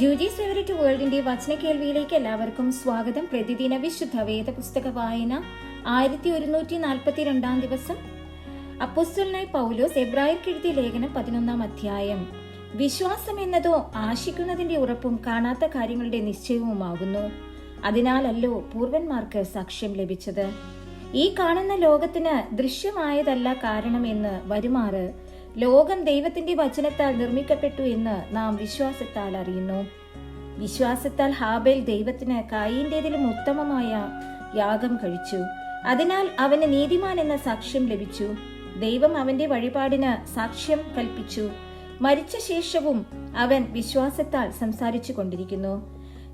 ജൂജീസ് favourite വേൾഡിന്റെ വചന കേൾവിയിലേക്ക് എല്ലാവർക്കും സ്വാഗതം. പ്രതിദിന വിശുദ്ധ വേദ പുസ്തക വായന 1142 ദിവസം. അപ്പോസ്തലനായ പൗലോസ് എബ്രായർക്ക് എഴുതിയ ലേഖനം 11 അധ്യായം. വിശ്വാസം എന്നതോ ആശിക്കുന്നതിന്റെ ഉറപ്പും കാണാത്ത കാര്യങ്ങളുടെ നിശ്ചയവുമാകുന്നു. അതിനാലല്ലോ പൂർവന്മാർക്ക് സാക്ഷ്യം ലഭിച്ചത്. ഈ കാണുന്ന ലോകത്തിന് ദൃശ്യമായതല്ല കാരണമെന്ന് വരുമാറ് ലോകം ദൈവത്തിന്റെ വചനത്താൽ നിർമ്മിക്കപ്പെട്ടു എന്ന് നാം വിശ്വാസത്താൽ അറിയുന്നു. വിശ്വാസത്താൽ ഹാബേൽ ദൈവത്തിന് കായീന്റേതിലും ഉത്തമമായ യാഗം കഴിച്ചു. അതിനാൽ അവന് നീതിമാൻ എന്ന സാക്ഷ്യം ലഭിച്ചു. ദൈവം അവന്റെ വഴിപാടിന് സാക്ഷ്യം കൽപ്പിച്ചു. മരിച്ച ശേഷവും അവൻ വിശ്വാസത്താൽ സംസാരിച്ചു കൊണ്ടിരിക്കുന്നു.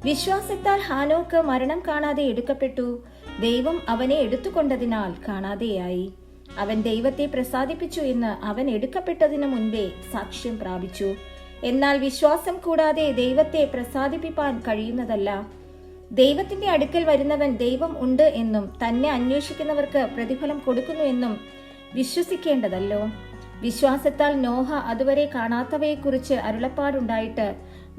വിശ്വാസത്താൽ ഹാനോക്ക് മരണം കാണാതെ എടുക്കപ്പെട്ടു. ദൈവം അവനെ എടുത്തുകൊണ്ടതിനാൽ കാണാതെയായി. അവൻ ദൈവത്തെ പ്രസാദിപ്പിച്ചു എന്ന് അവൻ എടുക്കപ്പെട്ടതിനു മുൻപേ സാക്ഷ്യം പ്രാപിച്ചു. എന്നാൽ വിശ്വാസം കൂടാതെ ദൈവത്തെ പ്രസാദിപ്പിക്കാൻ കഴിയുന്നതല്ല. ദൈവത്തിന്റെ അടുക്കൽ വരുന്നവൻ ദൈവം ഉണ്ട് എന്നും തന്നെ അന്വേഷിക്കുന്നവർക്ക് പ്രതിഫലം കൊടുക്കുന്നു എന്നും വിശ്വസിക്കേണ്ടതല്ലോ. വിശ്വാസത്താൽ നോഹ അതുവരെ കാണാത്തവയെക്കുറിച്ച് അരുളപ്പാടുണ്ടായിട്ട്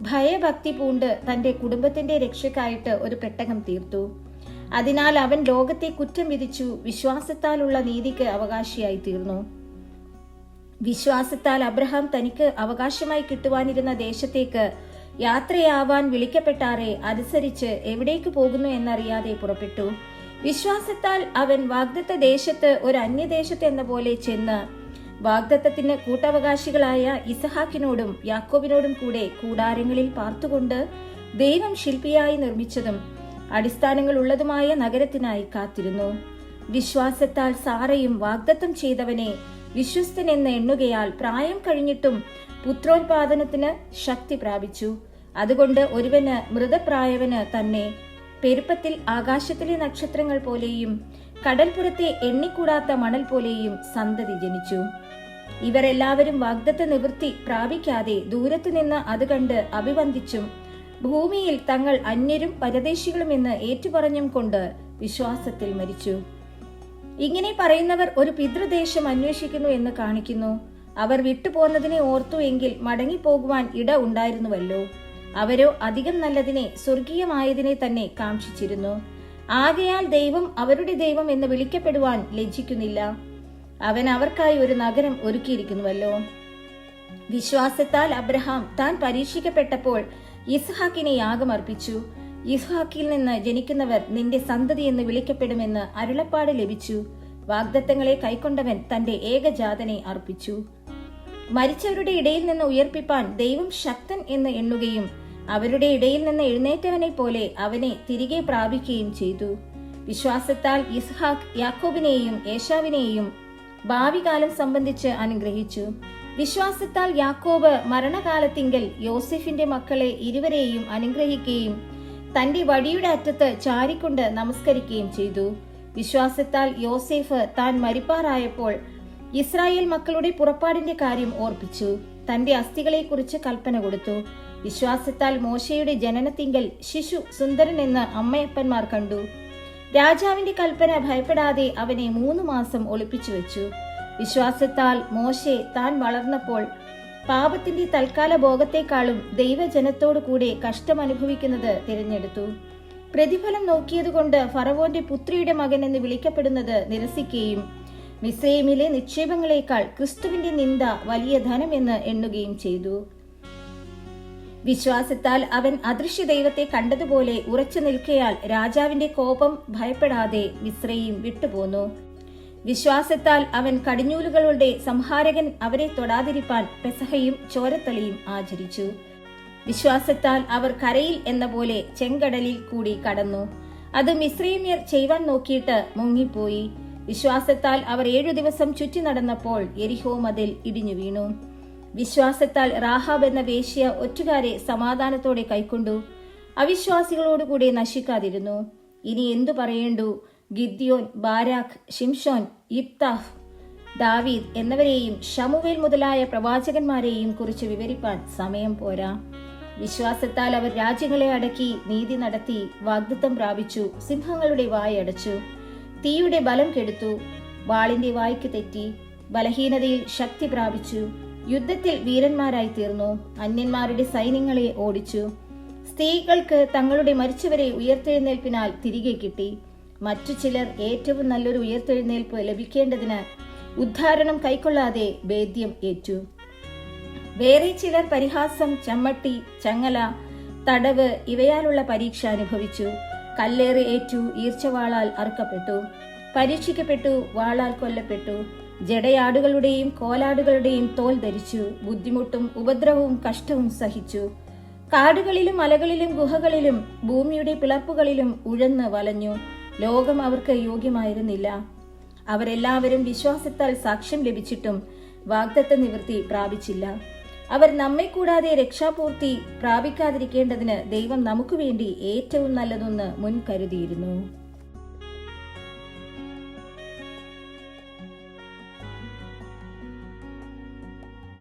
ഭയഭക്തി പൂണ്ട് തന്റെ കുടുംബത്തിന്റെ രക്ഷയ്ക്കായിട്ട് ഒരു പെട്ടകം തീർത്തു. അതിനാൽ അവൻ ലോകത്തെ കുറ്റം വിധിച്ചു. വിശ്വാസത്താലുള്ള നീതിക്ക് അവകാശിയായി തീർന്നു. വിശ്വാസത്താൽ അബ്രഹാം തനിക്ക് അവകാശമായി കിട്ടുവാനിരുന്ന ദേശത്തേക്ക് യാത്രയാവാൻ വിളിക്കപ്പെട്ടാറെ അനുസരിച്ച് എവിടേക്ക് പോകുന്നു എന്നറിയാതെ പുറപ്പെട്ടു. വിശ്വാസത്താൽ അവൻ വാഗ്ദത്ത ദേശത്ത് ഒരു അന്യദേശത്ത് എന്ന പോലെ ചെന്ന് വാഗ്ദത്തത്തിന് കൂട്ടവകാശികളായ ഇസഹാക്കിനോടും യാക്കോബിനോടും കൂടെ കൂടാരങ്ങളിൽ പാർത്തുകൊണ്ട് ദൈവം ശില്പിയായി നിർമ്മിച്ചതും അടിസ്ഥാനങ്ങൾ ഉള്ളതുമായ നഗരത്തിനായി കാത്തിരുന്നു. വിശ്വാസത്താൽ സാറയും വാഗ്ദത്തം ചെയ്തവനെ വിശ്വസ്തനെന്ന് എണ്ണുകയാൽ പ്രായം കഴിഞ്ഞിട്ടും പുത്രോത്പാദനത്തിന് ശക്തി പ്രാപിച്ചു. അതുകൊണ്ട് ഒരുവന് മൃതപ്രായവന് തന്നെ പെരുപ്പത്തിൽ ആകാശത്തിലെ നക്ഷത്രങ്ങൾ പോലെയും കടൽപ്പുറത്തെ എണ്ണിക്കൂടാത്ത മണൽ പോലെയും സന്തതി ജനിച്ചു. ഇവരെല്ലാവരും വാഗ്ദത്ത നിവൃത്തി പ്രാപിക്കാതെ ദൂരത്തു നിന്ന് അത് കണ്ട് അഭിവന്ദിച്ചും ഭൂമിയിൽ തങ്ങൾ അന്യരും പരദേശികളും എന്ന് ഏറ്റുപറഞ്ഞും കൊണ്ട് വിശ്വാസത്തിൽ മരിച്ചു. ഇങ്ങനെ പറയുന്നവർ ഒരു പിതൃദേശം അന്വേഷിക്കുന്നു എന്ന് കാണിക്കുന്നു. അവർ വിട്ടുപോന്നതിനെ ഓർത്തു എങ്കിൽ മടങ്ങിപ്പോകുവാൻ ഇട ഉണ്ടായിരുന്നുവല്ലോ. അവരോ അധികം നല്ലതിനെ സ്വർഗീയമായതിനെ തന്നെ കാക്ഷിച്ചിരുന്നു. ആകയാൽ ദൈവം അവരുടെ ദൈവം എന്ന് വിളിക്കപ്പെടുവാൻ ലജ്ജിക്കുന്നില്ല. അവൻ അവർക്കായി ഒരു നഗരം ഒരുക്കിയിരിക്കുന്നുവല്ലോ. വിശ്വാസത്താൽ അബ്രഹാം താൻ പരീക്ഷിക്കപ്പെട്ടപ്പോൾ ഇസ്ഹാക്കിനെ യാഗമർപ്പിച്ചു. ഇസ്ഹാക്കിൽ നിന്ന് ജനിക്കുന്നവർ നിന്റെ സന്തതി എന്ന് വിളിക്കപ്പെടുമെന്ന് അരുളപ്പാട് ലഭിച്ചു. വാഗ്ദത്തങ്ങളെ കൈക്കൊണ്ടവൻ തന്റെ ഏകജാതനെ അർപ്പിച്ചു. മരിച്ചവരുടെ ഇടയിൽ നിന്ന് ഉയർപ്പിപ്പാൻ ദൈവം ശക്തൻ എന്ന് എണ്ണുകയും അവരുടെ ഇടയിൽ നിന്ന് എഴുന്നേറ്റവനെ പോലെ അവനെ തിരികെ പ്രാപിക്കുകയും ചെയ്തു. വിശ്വാസത്താൽ ഇസ്ഹാക്ക് യാക്കോബിനെയും ഏശാവിനെയും ഭാവി കാലം സംബന്ധിച്ച് അനുഗ്രഹിച്ചു. വിശ്വാസത്താൽ യാക്കോബ് മരണകാലത്തിങ്കൽ യോസെഫിന്റെ മക്കളെ ഇരുവരെയും അനുഗ്രഹിക്കുകയും തന്റെ വടിയുടെ അറ്റത്ത് ചാരിക്കൊണ്ട് നമസ്കരിക്കുകയും ചെയ്തു. വിശ്വാസത്താൽ യോസേഫ് താൻ മരിപ്പാറായപ്പോൾ ഇസ്രായേൽ മക്കളുടെ പുറപ്പാടിന്റെ കാര്യം ഓർപ്പിച്ചു. തന്റെ അസ്ഥികളെക്കുറിച്ച് കൽപ്പന കൊടുത്തു. വിശ്വാസത്താൽ മോശയുടെ ജനനത്തിങ്കൽ ശിശു സുന്ദരൻ എന്ന് അമ്മയപ്പന്മാർ കണ്ടു. രാജാവിന്റെ കൽപ്പന ഭയപ്പെടാതെ അവനെ 3 മാസം ഒളിപ്പിച്ചു വെച്ചു. വിശ്വാസത്താൽ മോശെ താൻ വളർന്നപ്പോൾ പാപത്തിന്റെ തൽക്കാല ഭോഗത്തെക്കാളും ദൈവജനത്തോടു കൂടെ കഷ്ടമനുഭവിക്കുന്നത് തിരഞ്ഞെടുത്തു. പ്രതിഫലം നോക്കിയതുകൊണ്ട് ഫറവോന്റെ പുത്രിയുടെ മകൻ എന്ന് വിളിക്കപ്പെടുന്നത് നിരസിക്കുകയും മിസ്രയീമിലെ നിക്ഷേപങ്ങളെക്കാൾ ക്രിസ്തുവിന്റെ നിന്ദ വലിയ ധനം എന്ന് എണ്ണുകയും ചെയ്തു. വിശ്വാസത്താൽ അവൻ അദൃശ്യ ദൈവത്തെ കണ്ടതുപോലെ ഉറച്ചു നിൽക്കയാൽ രാജാവിന്റെ കോപം ഭയപ്പെടാതെ മിസ്രയീം വിട്ടുപോന്നു. വിശ്വാസത്താൽ അവൻ കടിഞ്ഞൂലുകളുടെ സംഹാരകൻ അവരെ തൊടാതിരിപ്പാൻ പെസഹയും ചോരത്തളിയും ആചരിച്ചു. വിശ്വാസത്താൽ അവർ കരയിൽ എന്ന പോലെ ചെങ്കടലിൽ കൂടി കടന്നു. അത് മിസ്രയീമ്യർ ചെയ്യുവാൻ നോക്കിയിട്ട് മുങ്ങിപ്പോയി. വിശ്വാസത്താൽ അവർ 7 ദിവസം ചുറ്റി നടന്നപ്പോൾ യെരിഹോ മതിൽ ഇടിഞ്ഞു വീണു. വിശ്വാസത്താൽ റാഹാബ് എന്ന വേശ്യ ഒറ്റുകാരെ സമാധാനത്തോടെ കൈക്കൊണ്ടു. അവിശ്വാസികളോടുകൂടെ നശിക്കാതിരുന്നു. ഇനി എന്തു പറയേണ്ടു? ഗിദ്യോൻ, ബാരാഖ്, ഷിംഷോൻ, യിപ്താഹ്, ദാവീദ് എന്നിവരെയും ശമൂവേൽ മുതലായ പ്രവാചകന്മാരെയും കുറിച്ച് വിവരിപ്പാൻ സമയം പോരാ. വിശ്വാസത്താൽ അവർ രാജ്യങ്ങളെ അടക്കി നീതി നടത്തി. വാഗ്ദത്തം പ്രാപിച്ചു. സിംഹങ്ങളുടെ വായടച്ചു. തീയുടെ ബലം കെടുത്തു. വാളിന്റെ വായ്ക്ക് തെറ്റി. ബലഹീനതയിൽ ശക്തി പ്രാപിച്ചു. യുദ്ധത്തിൽ വീരന്മാരായി തീർന്നു. അന്യന്മാരുടെ സൈന്യങ്ങളെ ഓടിച്ചു. സ്ത്രീകൾക്ക് തങ്ങളുടെ മരിച്ചവരെ ഉയർത്തെഴുന്നേൽപ്പിനാൽ തിരികെ കിട്ടി. മറ്റു ചിലർ ഏറ്റവും നല്ലൊരു ഉയർത്തെഴുന്നേൽപ്പ് ലഭിക്കേണ്ടതിന് ഉദ്ധാരണം കൈക്കൊള്ളാതെ ഭേദ്യം ഏറ്റു. വേറെ ചിലർ പരിഹാസം, ചമ്മട്ടി, ചങ്ങല, തടവ് ഇവയാലുള്ള പരീക്ഷ അനുഭവിച്ചു. കല്ലേറ് ഏറ്റു, ഈർച്ചവാളാൽ അറുക്കപ്പെട്ടു, പരീക്ഷിക്കപ്പെട്ടു, വാളാൽ കൊല്ലപ്പെട്ടു. ജടയാടുകളുടെയും കോലാടുകളുടെയും തോൽ ധരിച്ചു. ബുദ്ധിമുട്ടും ഉപദ്രവവും കഷ്ടവും സഹിച്ചു. കാടുകളിലും മലകളിലും ഗുഹകളിലും ഭൂമിയുടെ പിളർപ്പുകളിലും ഉഴന്ന് വലഞ്ഞു. ലോകം അവർക്ക് യോഗ്യമായിരുന്നില്ല. അവരെല്ലാവരും വിശ്വാസത്താൽ സാക്ഷ്യം ലഭിച്ചിട്ടും വാഗ്ദത്ത നിവൃത്തി പ്രാപിച്ചില്ല. അവർ നമ്മെ കൂടാതെ രക്ഷാപൂർത്തി പ്രാപിക്കാതിരിക്കേണ്ടതിന് ദൈവം നമുക്ക് വേണ്ടി ഏറ്റവും നല്ലതൊന്ന് മുൻകരുതിയിരുന്നു.